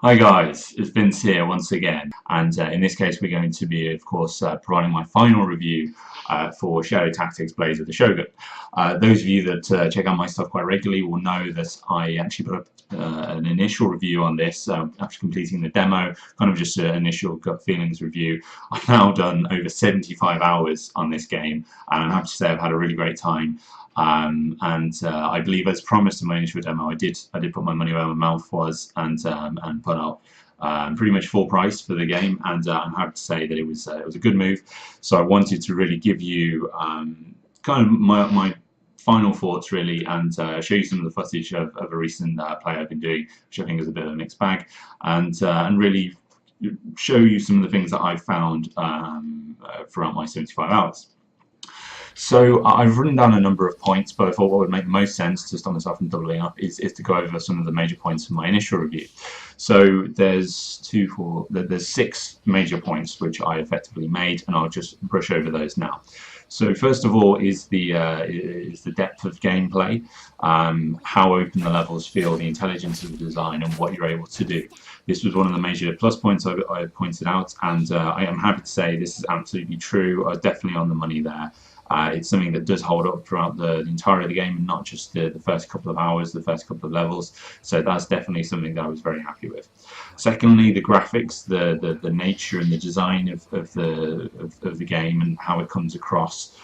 Hi guys, it's Vince here once again, and in this case we're going to be, of course, providing my final review for Shadow Tactics Blades of the Shogun. Those of you that check out my stuff quite regularly will know that I actually put up an initial review on this after completing the demo, kind of just an initial gut feelings review. I've now done over 75 hours on this game, and I'm happy to say I've had a really great time. I believe, as promised in my initial demo, I did put my money where my mouth was and put out pretty much full price for the game, and I'm happy to say that it was a good move. So I wanted to really give you kind of my final thoughts really, and show you some of the footage of a recent play I've been doing, which I think is a bit of a mixed bag, and really show you some of the things that I've found throughout my 75 hours. So I've written down a number of points, but I thought what would make the most sense to stop myself from doubling up is to go over some of the major points from my initial review. So there's 6 major points which I effectively made, and I'll just brush over those now. So first of all is the depth of gameplay, how open the levels feel, the intelligence of the design, and what you're able to do. This was one of the major plus points I pointed out, and I am happy to say this is absolutely true. I was definitely on the money there. It's something that does hold up throughout the entirety of the game, and not just the first couple of hours, the first couple of levels. So that's definitely something that I was very happy with. Secondly, the graphics, the nature and the design of the game and how it comes across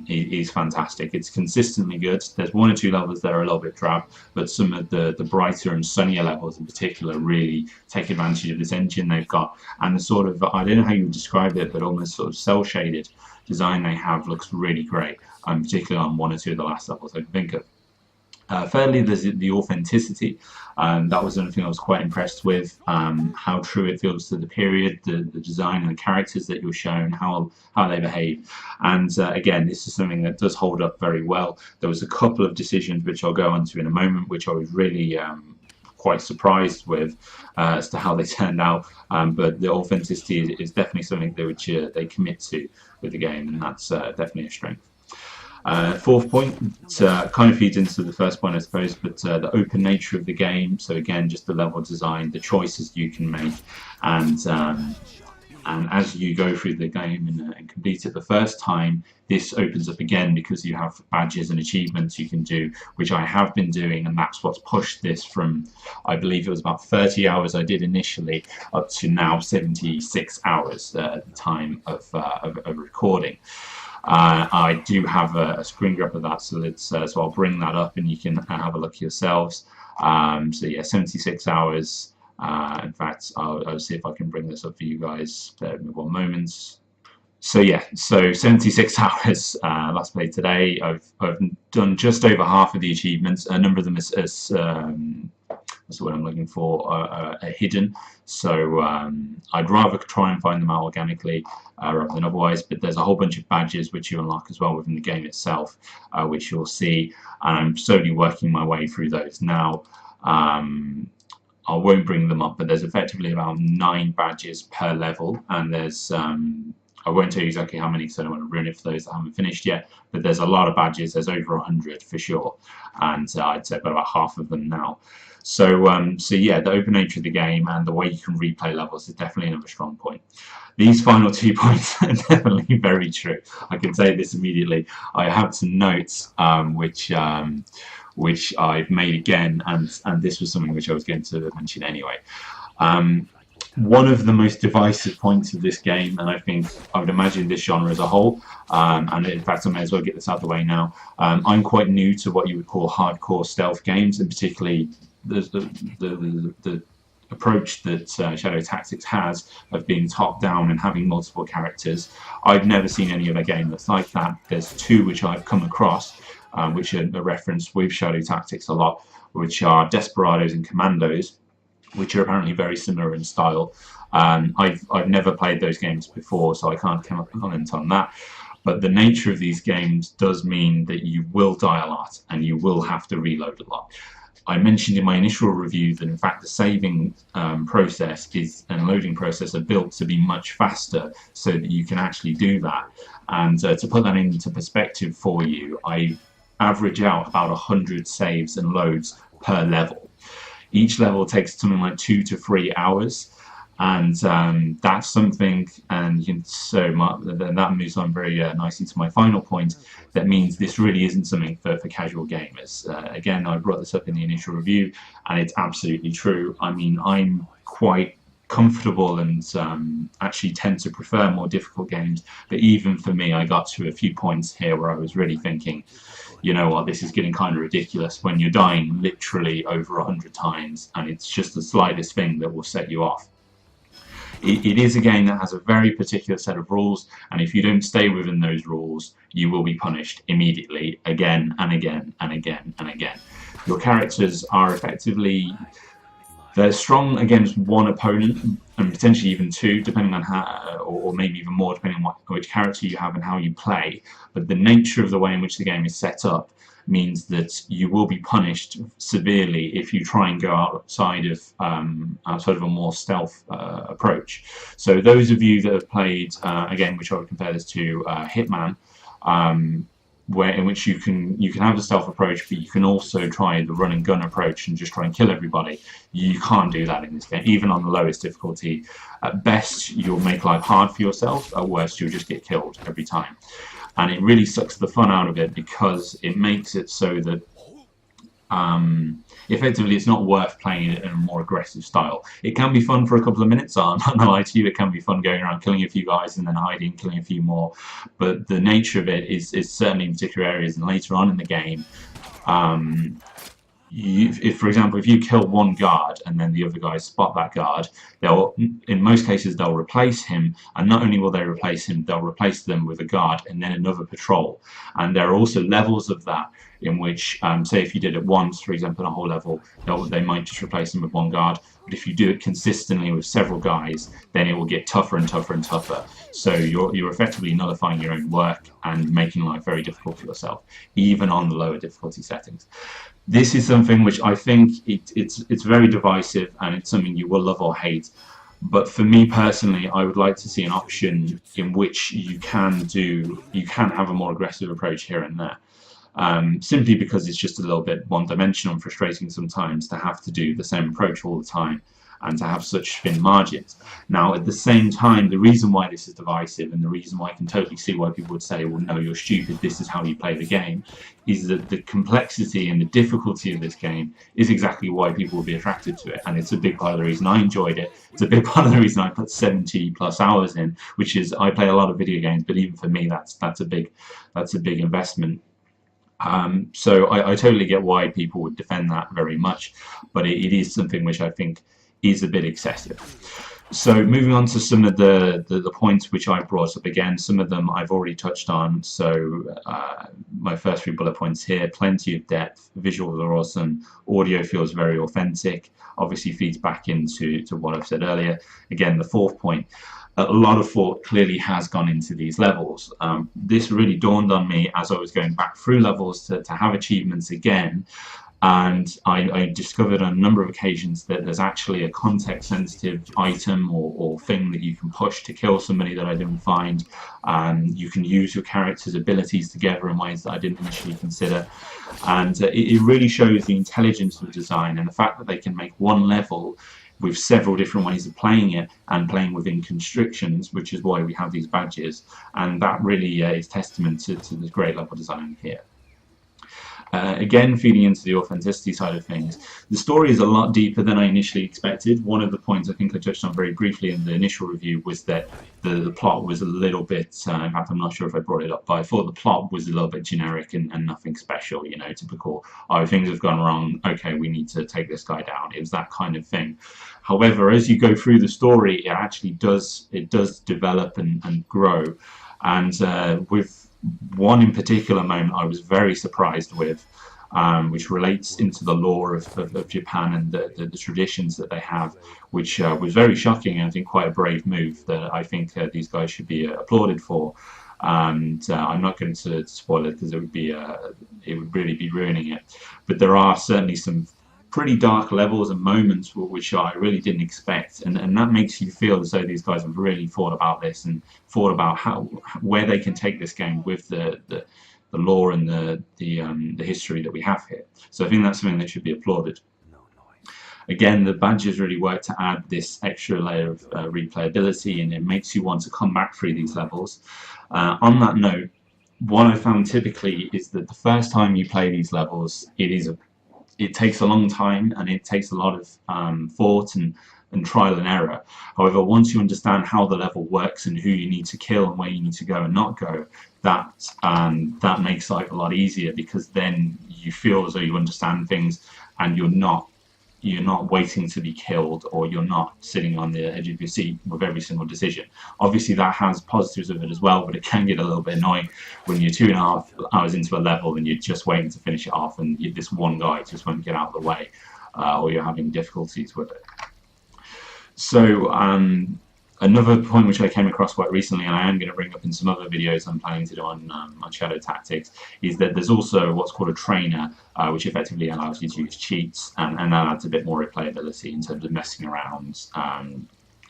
is fantastic. It's consistently good. There's 1 or 2 levels that are a little bit drab, but some of the brighter and sunnier levels in particular really take advantage of this engine they've got, and the sort of, I don't know how you would describe it, but almost sort of cel shaded design they have looks really great, particularly on 1 or 2 of the last levels I can think of. Thirdly, there's the authenticity. That was something I was quite impressed with, how true it feels to the period, the design and the characters that you're shown, how they behave. And again, this is something that does hold up very well. There was a couple of decisions which I'll go into in a moment, which I was really quite surprised with as to how they turned out, but the authenticity is definitely something that which they commit to with the game, and that's definitely a strength. Fourth point kind of feeds into the first point, I suppose, but the open nature of the game. So again, just the level design, the choices you can make, and as you go through the game and complete it the first time, this opens up again because you have badges and achievements you can do, which I have been doing, and that's what's pushed this from, I believe it was about 30 hours I did initially, up to now 76 hours at the time of recording. I do have a screen grab of that, so I'll bring that up and you can have a look yourselves. So yeah, 76 hours. In fact, I'll see if I can bring this up for you guys. Bear with me 1 moment. So yeah, so 76 hours last played today. I've done just over half of the achievements. A number of them is that's what I'm looking for, are hidden. So I'd rather try and find them out organically rather than otherwise. But there's a whole bunch of badges which you unlock as well within the game itself, which you'll see. And I'm slowly working my way through those now. I won't bring them up, but there's effectively about 9 badges per level, and there's I won't tell you exactly how many because I don't want to ruin it for those that haven't finished yet, but there's a lot of badges. There's over 100 for sure, and I'd say I've got about half of them now. So yeah, the open nature of the game and the way you can replay levels is definitely another strong point. These final 2 points are definitely very true. I can say this immediately. I have some notes which I've made again, and this was something which I was going to mention anyway. One of the most divisive points of this game, and I would imagine this genre as a whole, and in fact I may as well get this out of the way now, I'm quite new to what you would call hardcore stealth games, and particularly the approach that Shadow Tactics has of being top down and having multiple characters. I've never seen any other game that's like that. There's 2 which I've come across, which are referenced with Shadow Tactics a lot, which are Desperados and Commandos, which are apparently very similar in style. I've never played those games before, so I can't comment on that. But the nature of these games does mean that you will die a lot and you will have to reload a lot. I mentioned in my initial review that in fact the saving process and loading process are built to be much faster so that you can actually do that. And to put that into perspective for you, I average out about 100 saves and loads per level. Each level takes something like 2 to 3 hours, and that's something, and that moves on very nicely to my final point. That means this really isn't something for casual gamers. Again, I brought this up in the initial review, and it's absolutely true. I mean, I'm quite comfortable and actually tend to prefer more difficult games, but even for me, I got to a few points here where I was really thinking, you know what, this is getting kind of ridiculous when you're dying literally over 100 times, and it's just the slightest thing that will set you off. It is a game that has a very particular set of rules, and if you don't stay within those rules, you will be punished immediately, again and again and again and again. Your characters are effectively, they're strong against one opponent, and potentially even two, depending on how, or maybe even more, depending on which character you have and how you play. But the nature of the way in which the game is set up means that you will be punished severely if you try and go outside of a more stealth approach. So those of you that have played, again, which I would compare this to Hitman, in which you can have the stealth approach, but you can also try the run and gun approach and just try and kill everybody. You can't do that in this game, even on the lowest difficulty. At best, you'll make life hard for yourself. At worst, you'll just get killed every time. And it really sucks the fun out of it, because it makes it so that effectively it's not worth playing it in a more aggressive style. It can be fun for a couple of minutes, I'm not gonna lie to you. It can be fun going around killing a few guys and then hiding, killing a few more, but the nature of it is certainly in particular areas, and later on in the game, if, for example, if you kill one guard and then the other guys spot that guard, in most cases they'll replace him, and not only will they replace him, they'll replace them with a guard and then another patrol. And there are also levels of that in which, say if you did it once, for example, in a whole level, they might just replace them with one guard. But if you do it consistently with several guys, then it will get tougher and tougher and tougher. So you're effectively nullifying your own work and making life very difficult for yourself, even on the lower difficulty settings. This is something which I think it's very divisive, and it's something you will love or hate. But for me personally, I would like to see an option in which you can have a more aggressive approach here and there. Simply because it's just a little bit one-dimensional and frustrating sometimes to have to do the same approach all the time and to have such thin margins. Now, at the same time, the reason why this is divisive, and the reason why I can totally see why people would say, well, no, you're stupid, this is how you play the game, is that the complexity and the difficulty of this game is exactly why people will be attracted to it. And it's a big part of the reason I enjoyed it. It's a big part of the reason I put 70+ hours in, which is, I play a lot of video games, but even for me, that's a big investment. So I totally get why people would defend that very much, but it is something which I think is a bit excessive. So moving on to some of the points which I brought up again, some of them I've already touched on. So my first 3 bullet points here: plenty of depth, visuals are awesome, audio feels very authentic, obviously feeds back into what I've said earlier. Again, the 4th point, a lot of thought clearly has gone into these levels. This really dawned on me as I was going back through levels to have achievements again, and I discovered on a number of occasions that there's actually a context-sensitive item or thing that you can push to kill somebody that I didn't find. You can use your character's abilities together in ways that I didn't initially consider, and it really shows the intelligence of the design and the fact that they can make one level with several different ways of playing it and playing within constrictions, which is why we have these badges, and that really is testament to the great level design here. Again, feeding into the authenticity side of things, the story is a lot deeper than I initially expected. One of the points I think I touched on very briefly in the initial review was that the plot was a little bit, in fact I'm not sure if I brought it up, but I thought the plot was a little bit generic and nothing special, you know, typical, oh, things have gone wrong, okay, we need to take this guy down. It was that kind of thing. However, as you go through the story, it actually does develop and grow, and with one in particular moment I was very surprised with, which relates into the lore of Japan and the traditions that they have, which was very shocking, and I think quite a brave move that I think these guys should be applauded for. And I'm not going to spoil it because it would really be ruining it. But there are certainly some pretty dark levels and moments which I really didn't expect, and that makes you feel as though these guys have really thought about this and thought about where they can take this game with the lore and the history that we have here. So I think that's something that should be applauded. Again, the badges really work to add this extra layer of replayability, and it makes you want to come back through these levels. On that note, what I found typically is that the first time you play these levels, it takes a long time, and it takes a lot of thought and trial and error. However, once you understand how the level works and who you need to kill and where you need to go and not go, that makes life a lot easier, because then you feel as though you understand things, and you're not waiting to be killed, or you're not sitting on the edge of your seat with every single decision. Obviously that has positives of it as well, but it can get a little bit annoying when you're 2.5 hours into a level and you're just waiting to finish it off, and this one guy just won't get out of the way, or you're having difficulties with it. So another point which I came across quite recently, and I am going to bring up in some other videos I'm planning to do on Shadow Tactics, is that there's also what's called a trainer, which effectively allows you to use cheats, and that adds a bit more replayability in terms of messing around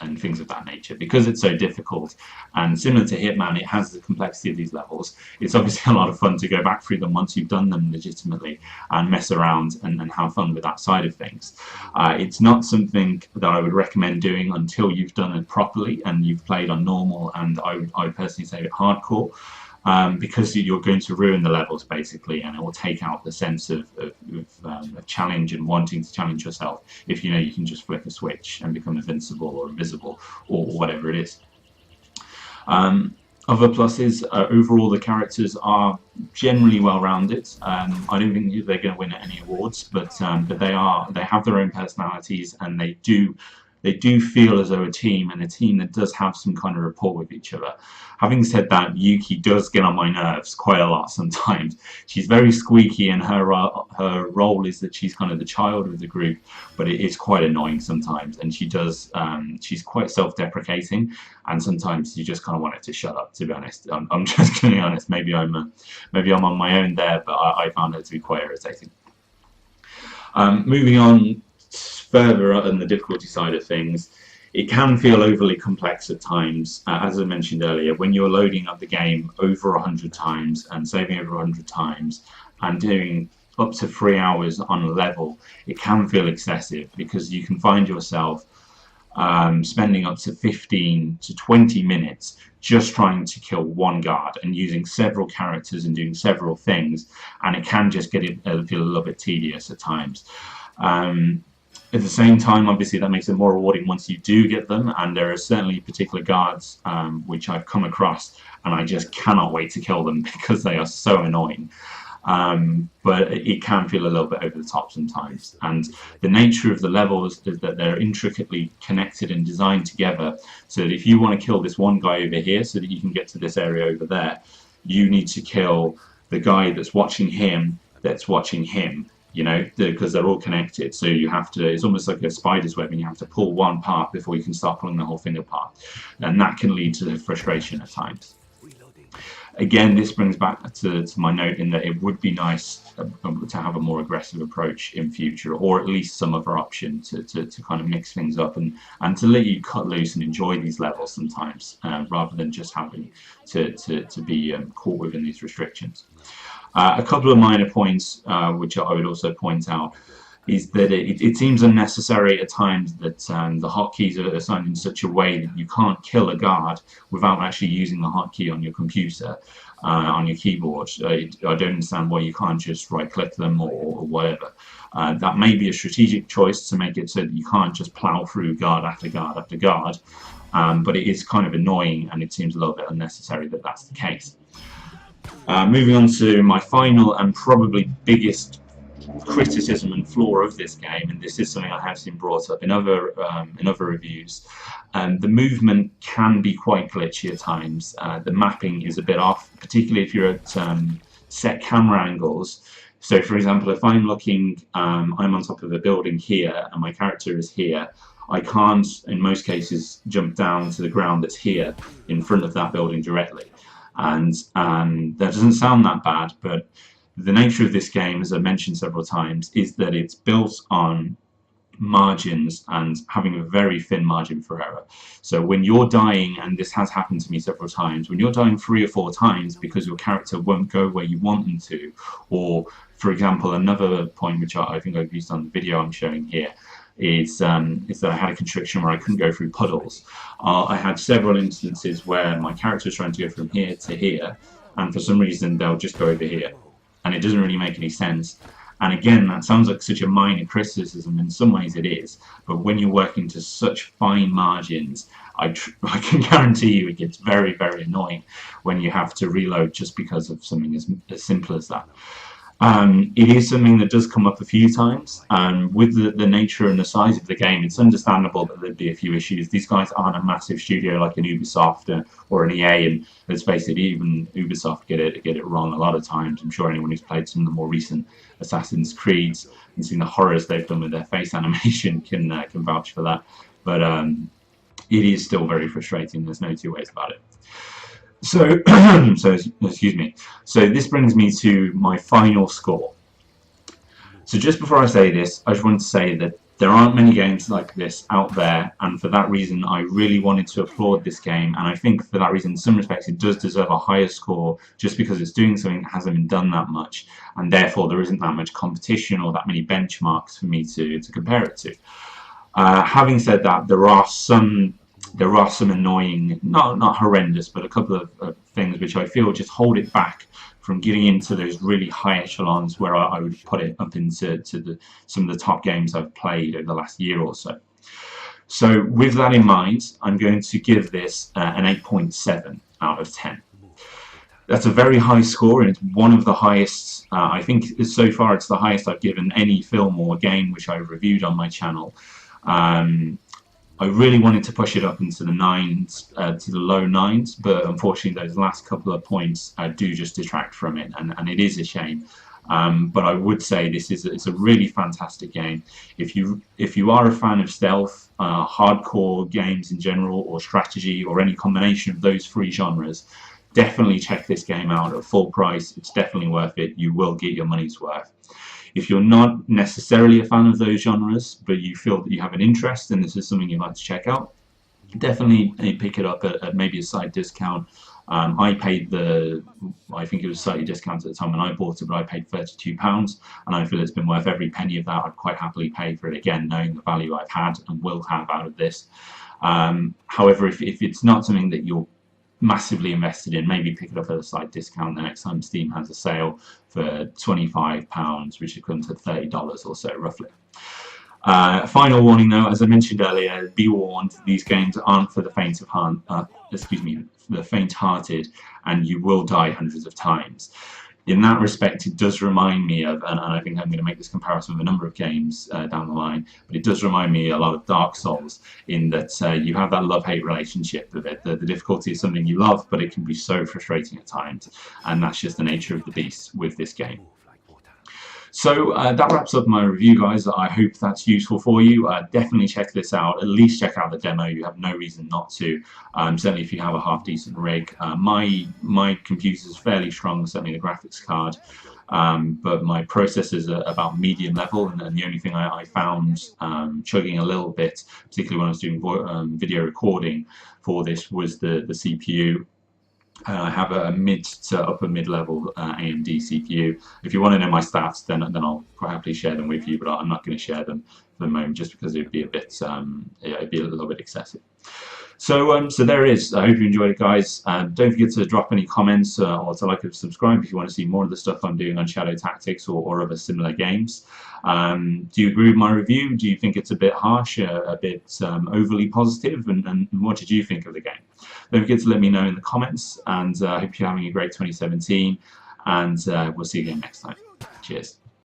and things of that nature. Because it's so difficult, and similar to Hitman, it has the complexity of these levels. It's obviously a lot of fun to go back through them once you've done them legitimately and mess around and have fun with that side of things. It's not something that I would recommend doing until you've done it properly and you've played on normal, and I personally say hardcore. Because you're going to ruin the levels basically, and it will take out the sense of challenge and wanting to challenge yourself if you know you can just flick a switch and become invincible or invisible or whatever it is. Other pluses, overall the characters are generally well-rounded. I don't think they're going to win any awards, but they have their own personalities, and they do feel as though a team, and a team that does have some kind of rapport with each other. Having said that, Yuki does get on my nerves quite a lot sometimes. She's very squeaky, and her role is that she's kind of the child of the group, but it is quite annoying sometimes, and she's quite self-deprecating, and sometimes you just kind of want her to shut up, to be honest. I'm just going to be honest, maybe I'm on my own there, but I found her to be quite irritating. Moving on further on the difficulty side of things, it can feel overly complex at times. As I mentioned earlier, when you're loading up the game over 100 times and saving over 100 times and doing up to 3 hours on a level, it can feel excessive, because you can find yourself spending up to 15 to 20 minutes just trying to kill one guard and using several characters and doing several things, and it can just feel a little bit tedious at times. At the same time, obviously, that makes it more rewarding once you do get them, and there are certainly particular guards which I've come across, and I just cannot wait to kill them because they are so annoying. But it can feel a little bit over the top sometimes, and the nature of the levels is that they're intricately connected and designed together, so that if you want to kill this one guy over here so that you can get to this area over there, you need to kill the guy that's watching him, you know, because they're all connected. So you have to, it's almost like a spider's web, and you have to pull one part before you can start pulling the whole thing apart, and that can lead to frustration at times. Again, this brings back to my note in that it would be nice to have a more aggressive approach in future, or at least some other option to kind of mix things up and to let you cut loose and enjoy these levels sometimes, rather than just having to be caught within these restrictions. A couple of minor points which I would also point out is that it seems unnecessary at times that the hotkeys are assigned in such a way that you can't kill a guard without actually using the hotkey on your computer, on your keyboard. I don't understand why you can't just right-click them or whatever. That may be a strategic choice to make it so that you can't just plow through guard after guard after guard, but it is kind of annoying, and it seems a little bit unnecessary that that's the case. Moving on to my final and probably biggest criticism and flaw of this game, and this is something I have seen brought up in other reviews. The movement can be quite glitchy at times. The mapping is a bit off, particularly if you're at set camera angles. So, for example, if I'm looking, I'm on top of a building here, and my character is here, I can't, in most cases, jump down to the ground that's here in front of that building directly. And that doesn't sound that bad, but the nature of this game, as I mentioned several times, is that it's built on margins and having a very thin margin for error. So when you're dying, and this has happened to me several times, when you're dying 3 or 4 times because your character won't go where you want them to, or, for example, another point which I think I've used on the video I'm showing here, is that I had a constriction where I couldn't go through puddles. I had several instances where my character was trying to go from here to here, and for some reason they'll just go over here, and it doesn't really make any sense. And again, that sounds like such a minor criticism. In some ways it is, but when you're working to such fine margins, I can guarantee you it gets very, very annoying when you have to reload just because of something as simple as that. It is something that does come up a few times. With the nature and the size of the game, it's understandable that there'd be a few issues. These guys aren't a massive studio like an Ubisoft or an EA, and let's face it, even Ubisoft get it wrong a lot of times. I'm sure anyone who's played some of the more recent Assassin's Creeds and seen the horrors they've done with their face animation can vouch for that. But it is still very frustrating. There's no two ways about it. So, excuse me. So this brings me to my final score. So just before I say this, I just wanted to say that there aren't many games like this out there, and for that reason I really wanted to applaud this game, and I think for that reason in some respects it does deserve a higher score just because it's doing something that hasn't been done that much, and therefore there isn't that much competition or that many benchmarks for me to compare it to. Having said that, there are some annoying, not horrendous, but a couple of things which I feel just hold it back from getting into those really high echelons where I would put it up into some of the top games I've played over the last year or so. So with that in mind, I'm going to give this an 8.7 out of 10. That's a very high score, and it's one of the highest, I think so far it's the highest I've given any film or game which I've reviewed on my channel. I really wanted to push it up into the to the low 9s, but unfortunately those last couple of points do just detract from it, and it is a shame. But I would say it's a really fantastic game. If you are a fan of stealth, hardcore games in general, or strategy, or any combination of those three genres, definitely check this game out at full price. It's definitely worth it. You will get your money's worth. If you're not necessarily a fan of those genres, but you feel that you have an interest and this is something you'd like to check out, definitely pick it up at maybe a slight discount. I paid I think it was slightly discounted at the time when I bought it, but I paid £32, and I feel it's been worth every penny of that. I'd quite happily pay for it again, knowing the value I've had and will have out of this. However, if it's not something that you're massively invested in, maybe pick it up at a slight discount the next time Steam has a sale for £25, which equates to $30 or so roughly. Final warning though, as I mentioned earlier, be warned, these games aren't for the faint of heart, the faint-hearted, and you will die hundreds of times. In that respect, it does remind me of, and I think I'm going to make this comparison with a number of games down the line, but it does remind me a lot of Dark Souls, in that you have that love-hate relationship with it. The difficulty is something you love, but it can be so frustrating at times, and that's just the nature of the beast with this game. So that wraps up my review, guys. I hope that's useful for you. Definitely check this out. At least check out the demo. You have no reason not to. Certainly if you have a half-decent rig. My computer is fairly strong, certainly the graphics card. But my processors are about medium level, and the only thing I found chugging a little bit, particularly when I was doing video recording for this, was the CPU. I have a mid to upper mid-level AMD CPU. If you want to know my stats, then I'll quite happily share them with you, but I'm not going to share them for the moment, just because it'd be a bit, it'd be a little bit excessive. So there it is. I hope you enjoyed it, guys. Don't forget to drop any comments or to like and subscribe if you want to see more of the stuff I'm doing on Shadow Tactics or other similar games. Do you agree with my review? Do you think it's a bit harsh, a bit overly positive? And what did you think of the game? Don't forget to let me know in the comments, and I hope you're having a great 2017, and we'll see you again next time. Cheers.